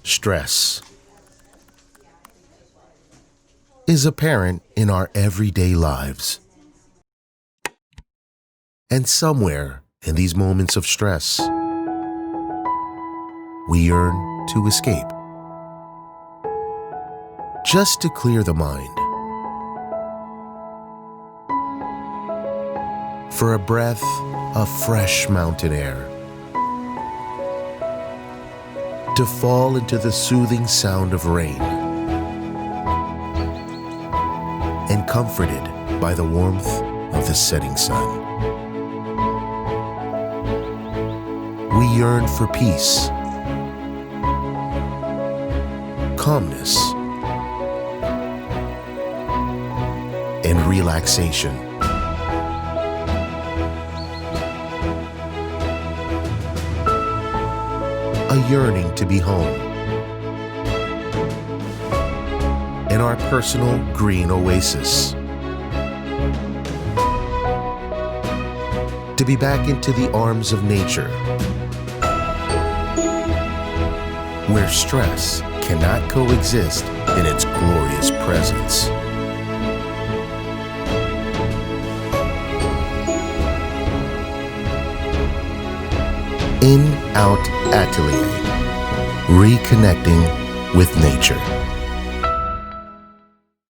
Stress is apparent in our everyday lives. And somewhere in these moments of stress, we yearn to escape, just to clear the mind, for a breath of fresh mountain air, to fall into the soothing sound of rain, and comforted by the warmth of the setting sun. We yearn for peace, calmness, and relaxation. A yearning to be home in our personal green oasis. To be back into the arms of nature, where stress cannot coexist in its glorious presence. InOut Atelier, reconnecting with nature.